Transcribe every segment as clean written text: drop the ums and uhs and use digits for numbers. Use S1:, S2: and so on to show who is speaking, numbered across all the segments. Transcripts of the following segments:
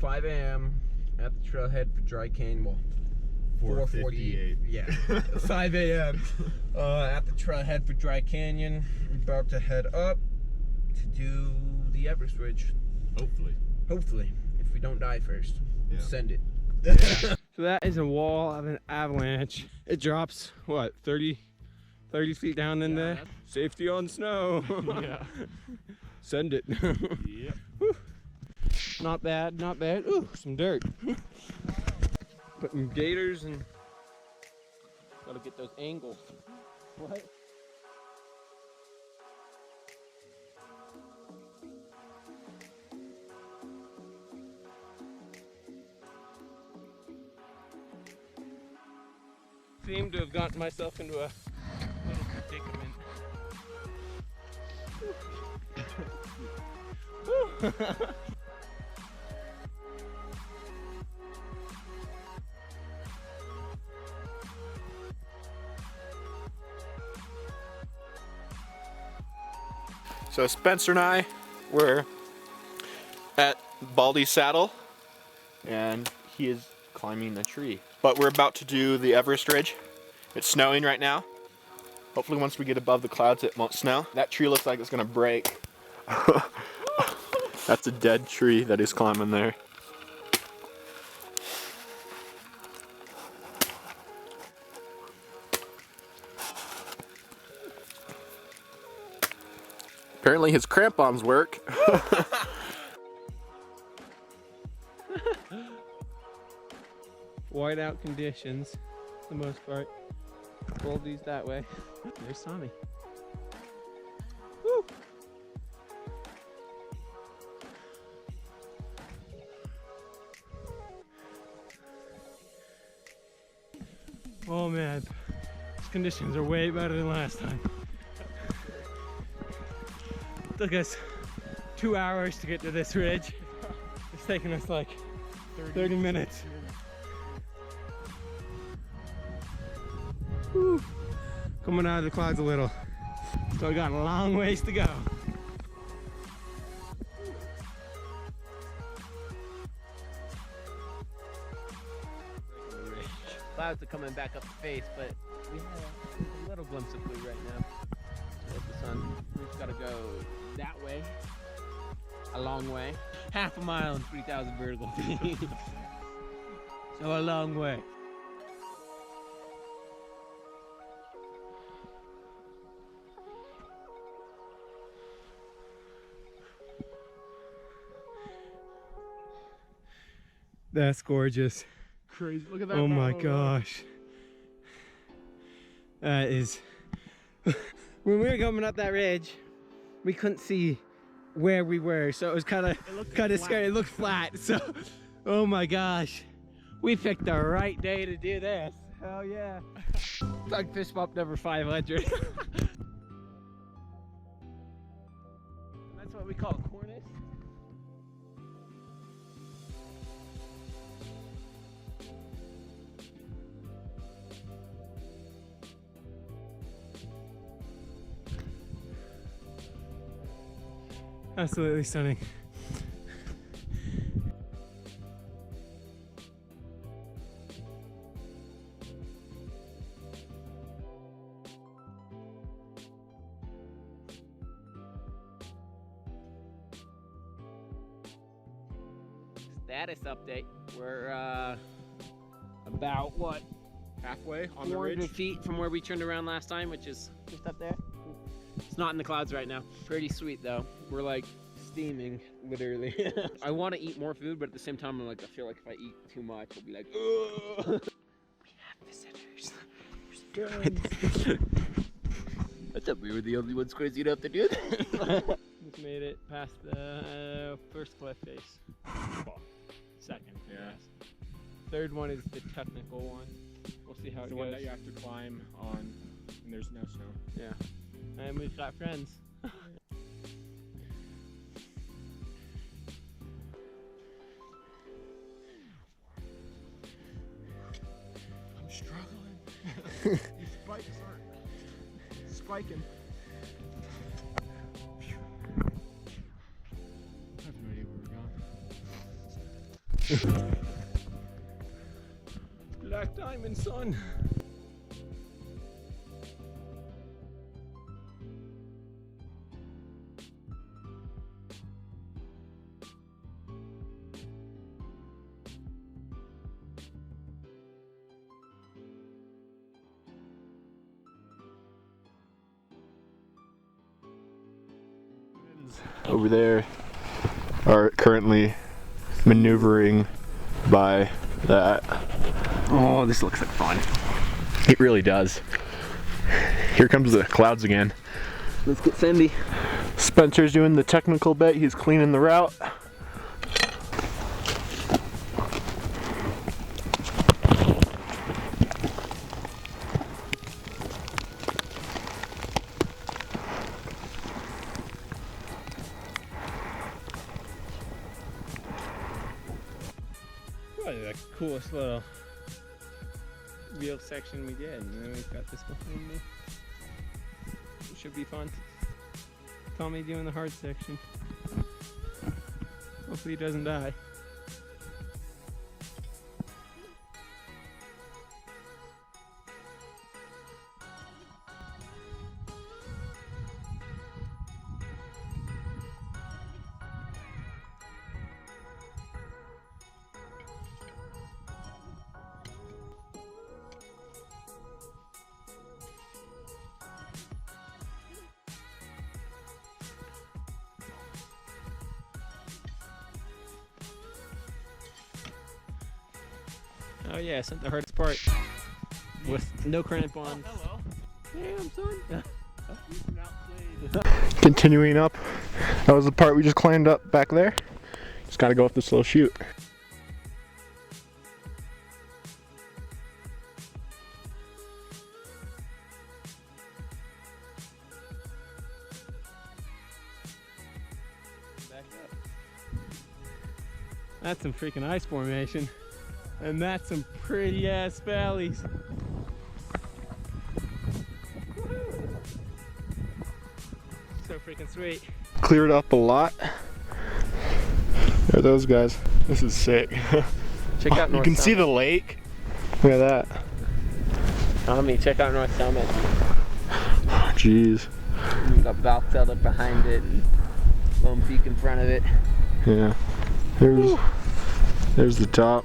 S1: 5 a.m. at the trailhead for Dry Canyon. Well, 4:48. Yeah, 5 a.m. At the trailhead for Dry Canyon. We're about to head up to do the Everest Ridge. Hopefully, if we don't die first. Yeah. Send it.
S2: Yeah. So that is a wall of an avalanche. It drops, what, 30 feet down in there? Safety on snow. Yeah. Send it. Yep. Not bad, not bad. Ooh, some dirt. Putting gators and gotta get those angles. What? Seem to have gotten myself into a little predicament.
S3: So Spencer and I were at Baldy's Saddle, and he is climbing a tree. But we're about to do the Everest Ridge. It's snowing right now. Hopefully once we get above the clouds it won't snow. That tree looks like it's gonna break. That's a dead tree that is climbing there. Apparently his crampons work.
S2: Whiteout conditions, for the most part. Roll these that way. There's Tommy. Woo! Oh man, these conditions are way better than last time. It took us 2 hours to get to this ridge. It's taken us like 30 minutes. Woo. Coming out of the clouds a little. So we got a long ways to go. Clouds are coming back up the face, but we have a little glimpse of blue right now. There's the sun. We've got to go that way, a long way. Half a mile and 3,000 vertical feet. So a long way. That's gorgeous.
S3: Crazy. Look at that.
S2: Oh my gosh. That is... When we were coming up that ridge, we couldn't see where we were, so it was kind of scary. It looked flat. So, oh my gosh. We picked the right day to do this. Hell yeah. Doug Fish Bump number 500. That's what we call cornice. Absolutely stunning. Status update. We're about what?
S3: Halfway on the
S2: 400
S3: ridge.
S2: feet from where we turned around last time, which is just up there. It's not in the clouds right now. Pretty sweet though. We're like steaming, literally. I want to eat more food, but at the same time, I'm like, I feel like if I eat too much, I'll be like, ugh. We have visitors. I thought we were the only ones crazy enough to do that. Just made it past the first cliff face. Well, second. Yeah. Third one is the technical one. We'll see how it goes. The one that you have to climb on, and there's no snow. Yeah. And we've got friends.
S3: I'm struggling. These spikes aren't spiking. I have no idea where we're going.
S2: Black diamond, son.
S3: Over there are currently maneuvering by that. Oh, this looks like fun. It really does. Here comes the clouds again.
S2: Let's get Fendi.
S3: Spencer's doing the technical bit. He's cleaning the route.
S2: Probably the coolest little real section we did, and then we've got this behind me. It should be fun. Tommy doing the hard section. Hopefully he doesn't die. Oh yeah, I sent the hardest part with no cramp on.
S1: Hello.
S2: Damn, son.
S3: Continuing up. That was the part we just climbed up back there. Just gotta go up this little chute.
S2: Back up. That's some freaking ice formation. And that's some pretty ass valleys. So freaking sweet.
S3: Cleared up a lot. There are those guys. This is sick.
S2: Check out North
S3: You can see the lake. Look at that.
S2: Tommy, check out North Summit.
S3: Jeez.
S2: We've got Valtella behind it and Lone Peak in front of it.
S3: Yeah. There's the top.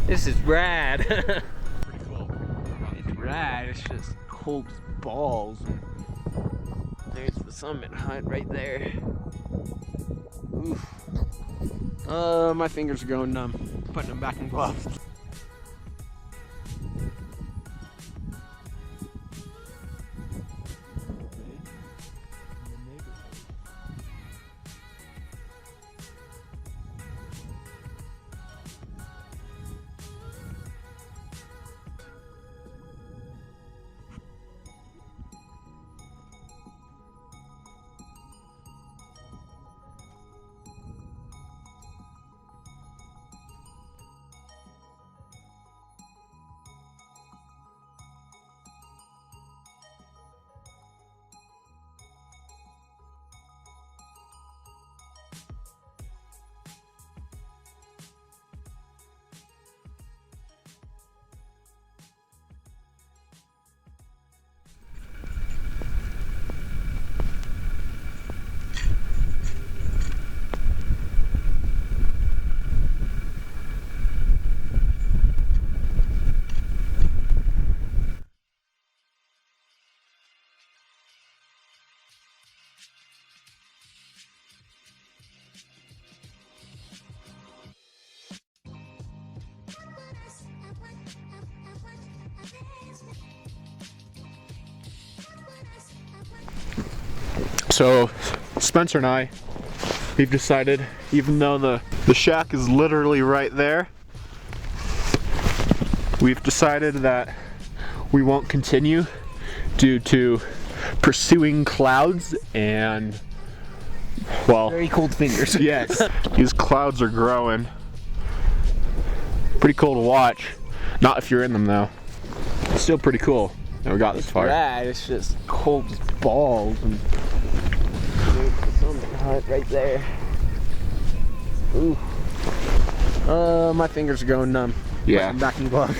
S2: This is rad. Pretty cool. It's rad. It's just cold as balls. There's the summit hut right there. Oof. My fingers are going numb. Putting them back in gloves.
S3: So Spencer and I, we've decided, even though the shack is literally right there, we've decided that we won't continue due to pursuing clouds and, well,
S2: Very cold fingers.
S3: yes, these clouds are growing. Pretty cool to watch. Not if you're in them though. Still pretty cool that we got this far.
S2: Rad. It's just cold as balls. And there's the summit hut right there.
S1: Ooh. My fingers are going numb.
S3: Yeah.
S1: I'm back in glove.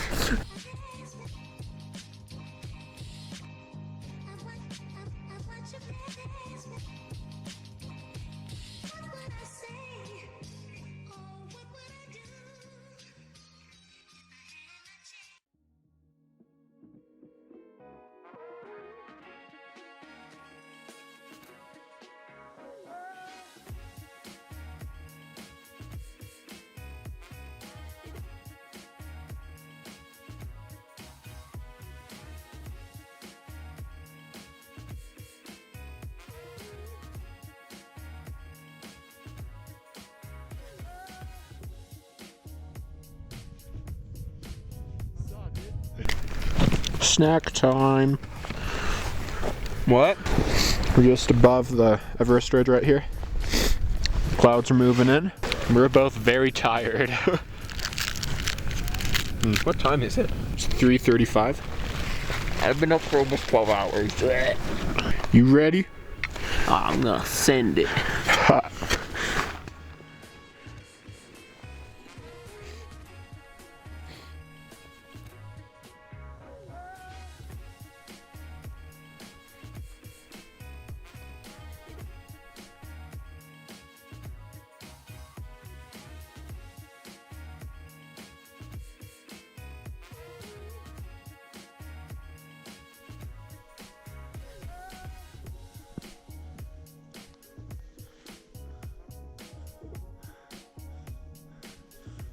S3: Snack time.
S1: What?
S3: We're just above the Everest Ridge right here. Clouds are moving in. We're both very tired.
S1: What time is it?
S3: It's 3:35.
S1: I've been up for almost 12 hours.
S3: You ready?
S1: I'm gonna send it.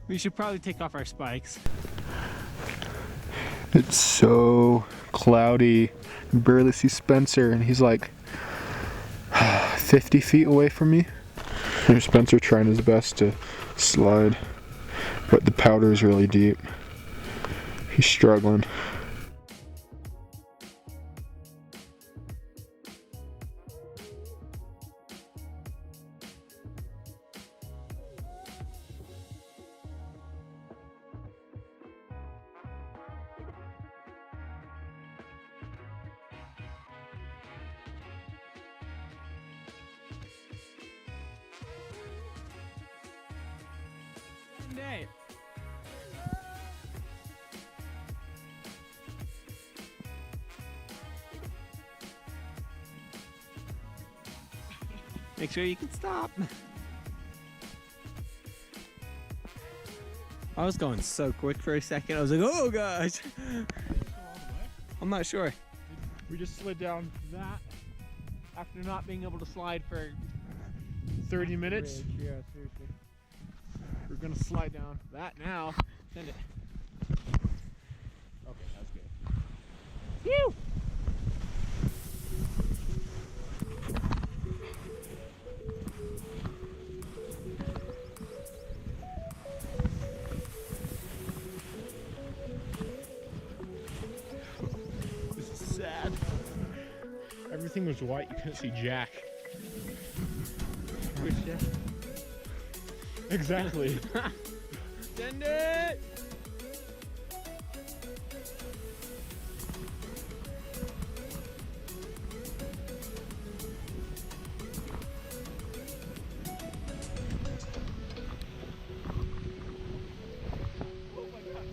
S2: We should probably take off our spikes.
S3: It's so cloudy. I can barely see Spencer, and he's like 50 feet away from me. There's Spencer trying his best to slide, but the powder is really deep. He's struggling.
S2: Day. Make sure you can stop. I was going so quick for a second. I was like, oh gosh. I'm not sure. We just slid down that after not being able to slide for 30 minutes. Yeah, seriously. We're gonna slide down that now. Send it. Okay, that's good. Phew! This is sad. Everything was white, you couldn't see jack. Which jack? Exactly. Send it! Oh my god.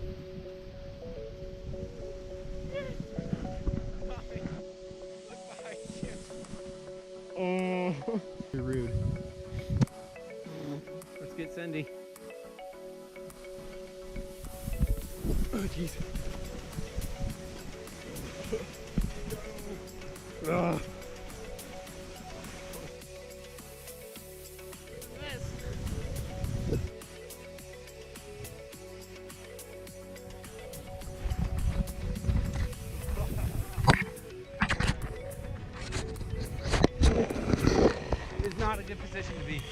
S2: Look behind you. Oh. You're rude. Let's get Cindy. Oh, jeez. Ugh. It is not a good position to be.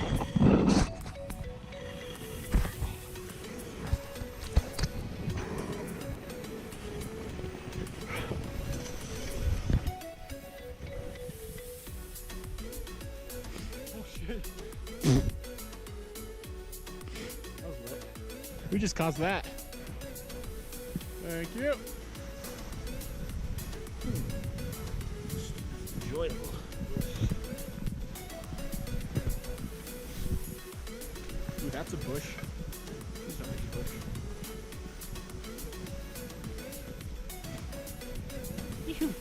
S2: Who just caused that? Thank you. Enjoyable. That's a bush. It's not a bush. Yoo-hoo.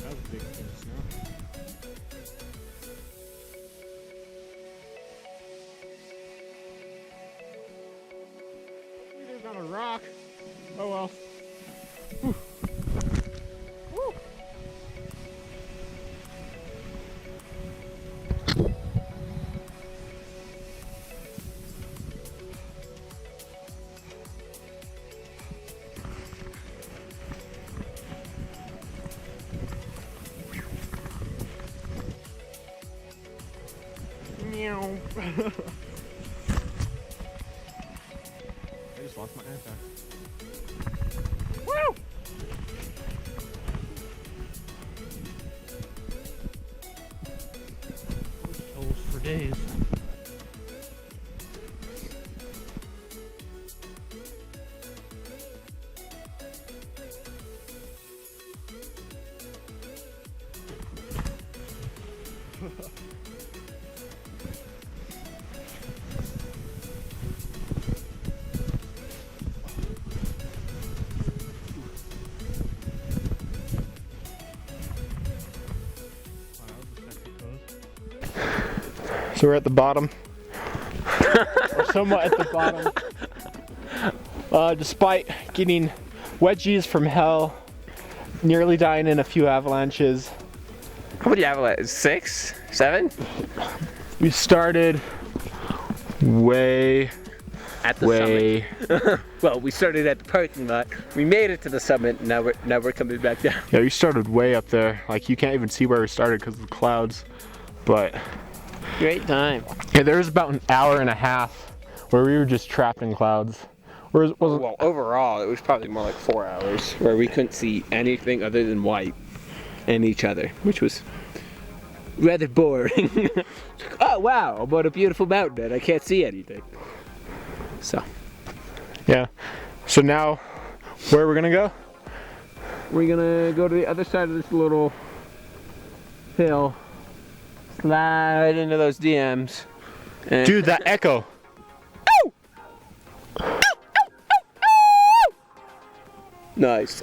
S2: That was a big thing of snow. There's not a rock. Oh well. Whew. Woo. Meow. I just lost my iPad. Woo! Tolls for days.
S3: So we're at the bottom. We're somewhat at the bottom. Despite getting wedgies from hell, nearly dying in a few avalanches.
S4: How many avalanches? 6? 7?
S3: We started way
S4: At the summit. Well, we started at the parking lot. We made it to the summit. Now we're coming back down.
S3: Yeah, we started way up there. Like you can't even see where we started because of the clouds. But
S4: Great time.
S3: yeah, there was about an hour and a half where we were just trapped in clouds.
S4: Well, overall, it was probably more like 4 hours where we couldn't see anything other than white and each other, which was rather boring. Oh wow, what a beautiful mountain, and I can't see anything. So
S3: Yeah. So now, where are we gonna go?
S4: we're gonna go to the other side of this little hill, slide into those DMs. And
S3: Dude, that echo.
S4: nice.